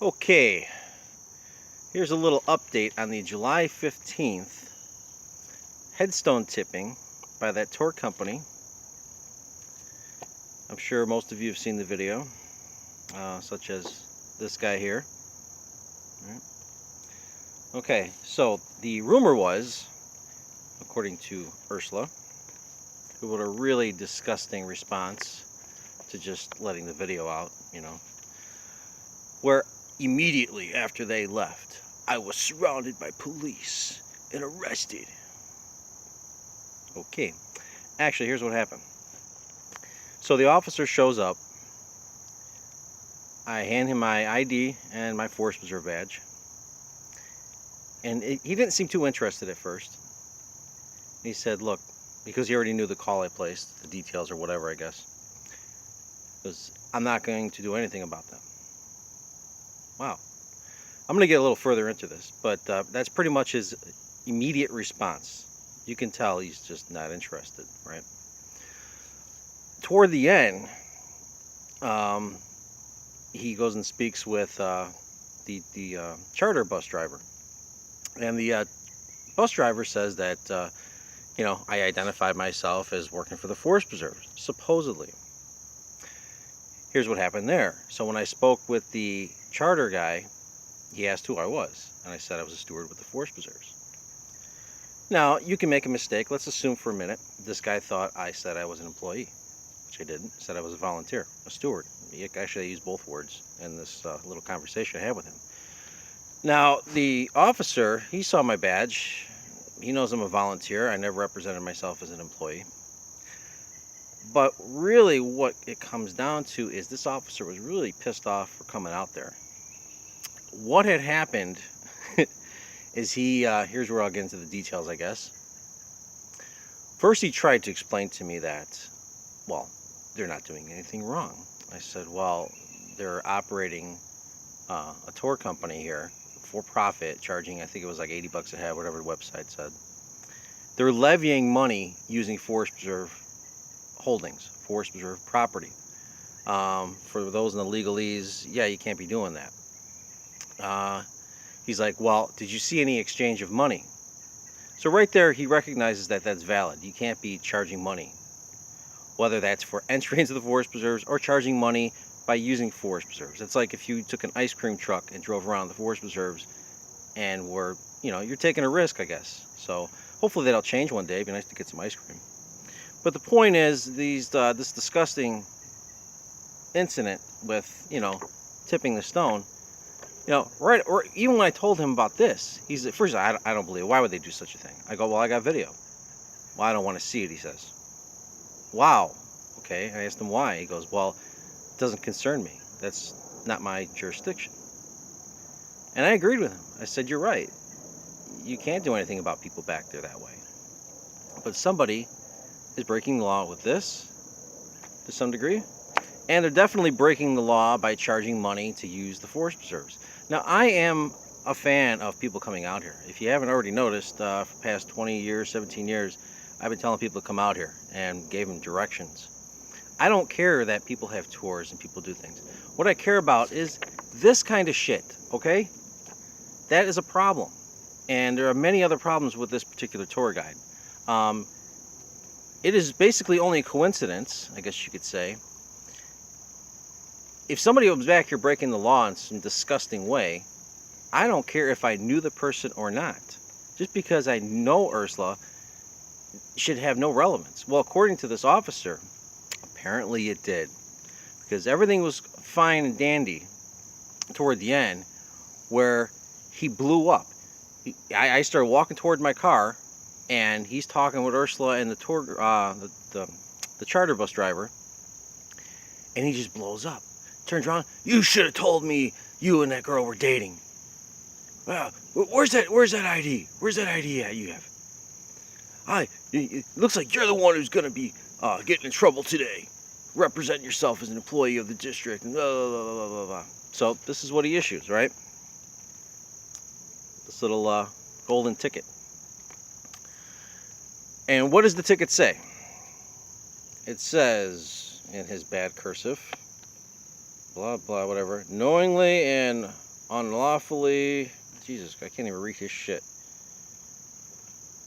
Okay, here's a little update on the July 15th headstone tipping by that tour company. I'm sure most of you have seen the video, such as this guy here. Right. Okay, so the rumor was, according to Ursula, who wrote a really disgusting response to just letting the video out, where immediately after they left, I was surrounded by police and arrested. Okay, actually, here's what happened. So the officer shows up. I hand him my ID and my Forest Preserve badge. And he didn't seem too interested at first. He said, look, because he already knew the call I placed, the details or whatever, I guess, because I'm not going to do anything about them. Wow. I'm going to get a little further into this, but that's pretty much his immediate response. You can tell he's just not interested, right? Toward the end, he goes and speaks with the charter bus driver. And the bus driver says that, I identified myself as working for the Forest Preserve, supposedly. Here's what happened there. So when I spoke with the charter guy, he asked who I was. And I said I was a steward with the Forest Preserves. Now, you can make a mistake. Let's assume for a minute this guy thought I said I was an employee, which I didn't. I said I was a volunteer, a steward. Actually, I used both words in this little conversation I had with him. Now, the officer, he saw my badge. He knows I'm a volunteer. I never represented myself as an employee. But really what it comes down to is this officer was really pissed off for coming out there. What had happened is here's where I'll get into the details, I guess. First, he tried to explain to me that, well, they're not doing anything wrong. I said, well, they're operating a tour company here for profit, charging, I think it was like $80 a head, whatever the website said. They're levying money using Forest Preserve holdings, Forest Preserve property. For those in the legalese, yeah, you can't be doing that. He's like, well, did you see any exchange of money? So right there, he recognizes that that's valid. You can't be charging money, whether that's for entry into the Forest Preserves or charging money by using Forest Preserves. It's like if you took an ice cream truck and drove around the Forest Preserves and you're taking a risk, I guess. So hopefully that'll change one day. It'd be nice to get some ice cream. But the point is, this disgusting incident with, tipping the stone, right, or even when I told him about this, he's at first, I don't believe it. Why would they do such a thing? I go, well, I got video. Well, I don't want to see it, he says. Wow. Okay. I asked him why. He goes, well, it doesn't concern me. That's not my jurisdiction. And I agreed with him. I said, you're right. You can't do anything about people back there that way. But somebody is breaking the law with this to some degree. And they're definitely breaking the law by charging money to use the Forest Preserves. Now, I am a fan of people coming out here. If you haven't already noticed, for the past 20 years, 17 years, I've been telling people to come out here and gave them directions. I don't care that people have tours and people do things. What I care about is this kind of shit, okay? That is a problem. And there are many other problems with this particular tour guide. It is basically only a coincidence, I guess you could say. If somebody was back here breaking the law in some disgusting way, I don't care if I knew the person or not. Just because I know Ursula should have no relevance. Well, according to this officer, apparently it did. Because everything was fine and dandy toward the end, where he blew up. I started walking toward my car, and he's talking with Ursula and the tour, the charter bus driver, and he just blows up. Turns around, you should have told me you and that girl were dating. Where's that ID? Where's that ID at you have? It looks like you're the one who's gonna be getting in trouble today. Represent yourself as an employee of the district, and blah, blah, blah, blah, blah, blah. So this is what he issues, right? This little golden ticket. And what does the ticket say? It says, in his bad cursive, blah, blah, whatever, knowingly and unlawfully, Jesus, I can't even read his shit.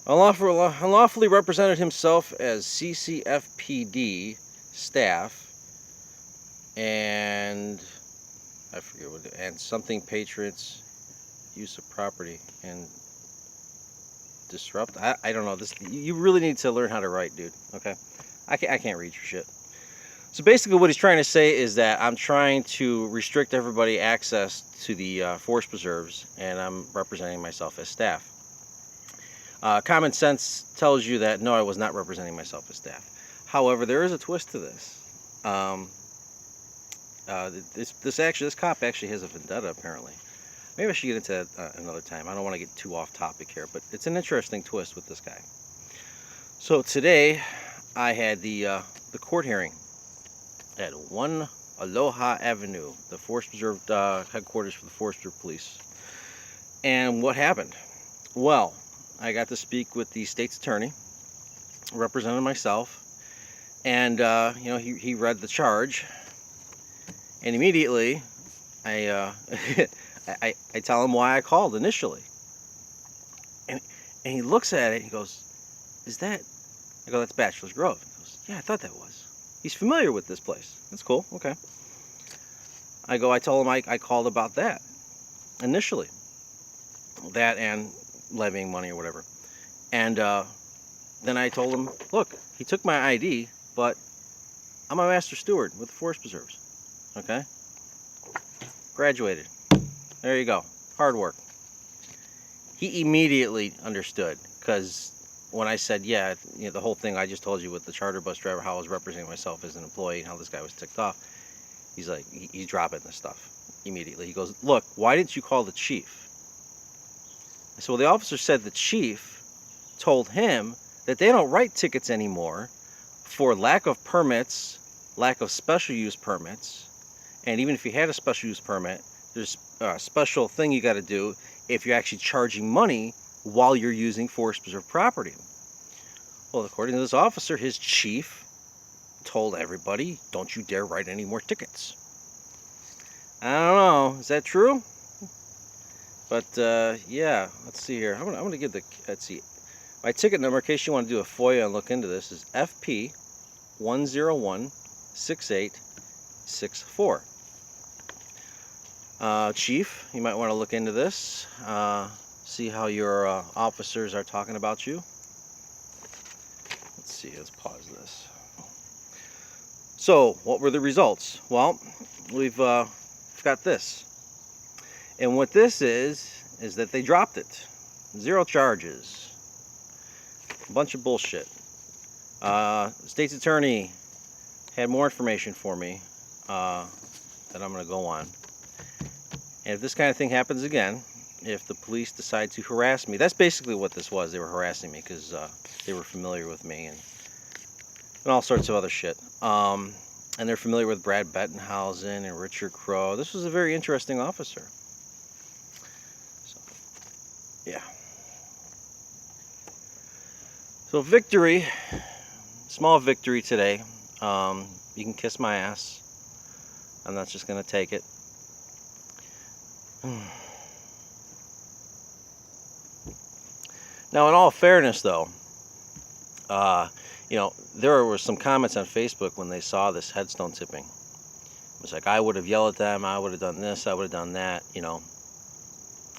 Unlawfully represented himself as CCFPD staff and I forget what, and something patriots use of property and disrupt. I don't know this. You really need to learn how to write, dude. Okay, I can't read your shit. So basically, what he's trying to say is that I'm trying to restrict everybody access to the forest preserves, and I'm representing myself as staff. Common sense tells you that no, I was not representing myself as staff. However, there is a twist to this. This cop actually has a vendetta, apparently. Maybe I should get into that another time. I don't want to get too off topic here, but it's an interesting twist with this guy. So today, I had the court hearing at 1 Aloha Avenue, the Forest Preserve headquarters for the Forest Preserve Police. And what happened? Well, I got to speak with the state's attorney, represented myself, and he read the charge, and immediately I I tell him why I called initially, and he looks at it and he goes, "Is that?" I go, "That's Bachelor's Grove." He goes, "Yeah, I thought that was." He's familiar with this place. That's cool. Okay. I told him I called about that initially, that and levying money or whatever, and then I told him, "Look, he took my ID, but I'm a master steward with the Forest Preserves. Okay, graduated. There you go. Hard work." He immediately understood, because when I said, yeah, the whole thing I just told you with the charter bus driver, how I was representing myself as an employee and how this guy was ticked off, he's like, he's dropping this stuff immediately. He goes, "Look, why didn't you call the chief?" I said, "Well, the officer said the chief told him that they don't write tickets anymore for lack of permits, lack of special use permits, and even if you had a special use permit, there's a special thing you got to do if you're actually charging money while you're using forest preserve property." Well, according to this officer, his chief told everybody, "Don't you dare write any more tickets." I don't know, is that true? But yeah, let's see here. I'm gonna give let's see, my ticket number in case you want to do a FOIA and look into this is FP 1016864. Chief, you might want to look into this, see how your officers are talking about you. Let's see, let's pause this. So, what were the results? Well, we've got this. And what this is that they dropped it. 0 charges. A bunch of bullshit. State's attorney had more information for me that I'm going to go on. And if this kind of thing happens again, if the police decide to harass me, that's basically what this was. They were harassing me because they were familiar with me and all sorts of other shit. And they're familiar with Brad Bettenhausen and Richard Crow. This was a very interesting officer. So, yeah. So victory, small victory today. You can kiss my ass. I'm not just going to take it. Now, in all fairness, though, there were some comments on Facebook when they saw this headstone tipping. It was like, I would have yelled at them, I would have done this, I would have done that,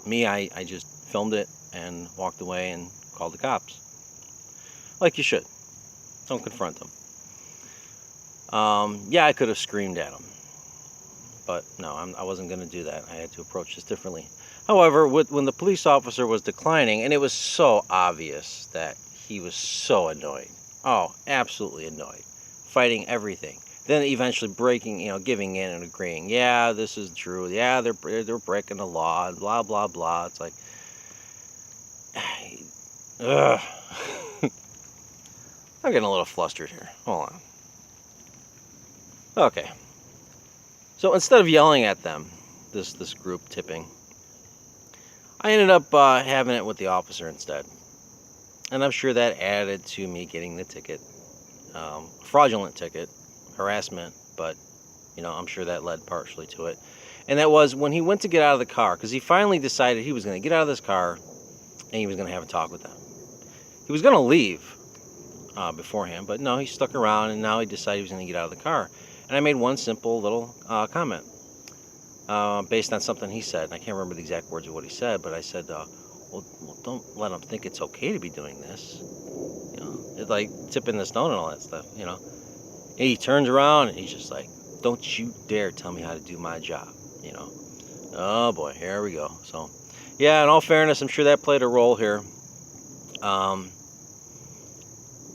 Me, I just filmed it and walked away and called the cops. Like you should. Don't confront them. Yeah, I could have screamed at them. But no, I wasn't going to do that. I had to approach this differently. However, when the police officer was declining, and it was so obvious that he was so annoyed. Oh, absolutely annoyed. Fighting everything. Then eventually breaking, giving in and agreeing. Yeah, this is true. Yeah, they're breaking the law and blah, blah, blah. It's like, ugh. I'm getting a little flustered here. Hold on. Okay. So instead of yelling at them, this group tipping, I ended up having it with the officer instead. And I'm sure that added to me getting the ticket. Fraudulent ticket, harassment, but, I'm sure that led partially to it. And that was when he went to get out of the car, because he finally decided he was going to get out of this car and he was going to have a talk with them. He was going to leave beforehand, but no, he stuck around, and now he decided he was going to get out of the car. And I made one simple little comment based on something he said. And I can't remember the exact words of what he said, but I said, well, don't let him think it's okay to be doing this. You know, it's like tipping the stone and all that stuff, you know. And he turns around and he's just like, don't you dare tell me how to do my job, you know. Oh boy, here we go. So, yeah, in all fairness, I'm sure that played a role here.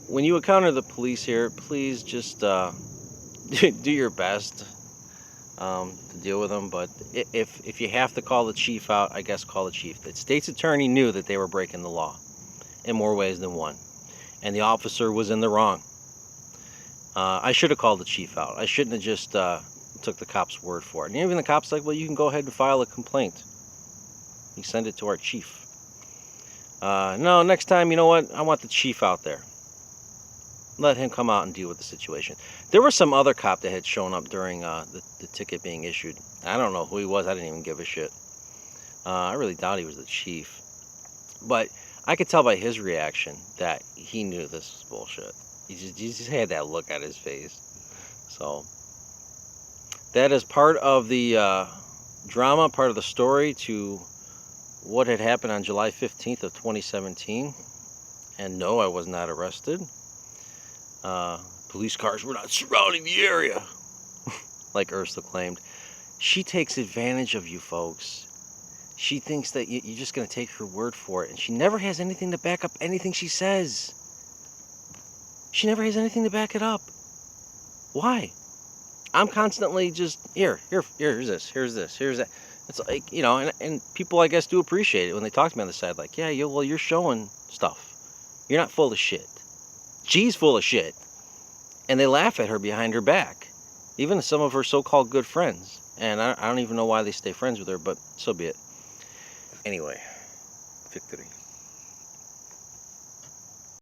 When you encounter the police here, please just do your best to deal with them. But if you have to call the chief out, I guess call the chief. The state's attorney knew that they were breaking the law in more ways than one, and the officer was in the wrong. I should have called the chief out. I shouldn't have just took the cop's word for it. And even the cop's like, well, you can go ahead and file a complaint. You send it to our chief. No, next time, you know what? I want the chief out there. Let him come out and deal with the situation. There was some other cop that had shown up during the ticket being issued. I don't know who he was. I didn't even give a shit. I really doubt he was the chief. But I could tell by his reaction that he knew this was bullshit. He just had that look on his face. So that is part of the drama, part of the story to what had happened on July 15th of 2017. And no, I was not arrested. Police cars were not surrounding the area, like Ursula claimed. She takes advantage of you folks. She thinks that you're just going to take her word for it, and she never has anything to back up anything she says. She never has anything to back it up. Why? I'm constantly just, here's this, here's that. It's like, you know, and people, I guess, do appreciate it when they talk to me on the side, like, yeah, well, you're showing stuff. You're not full of shit. She's full of shit. And they laugh at her behind her back. Even some of her so-called good friends. And I don't even know why they stay friends with her, but so be it. Anyway, victory.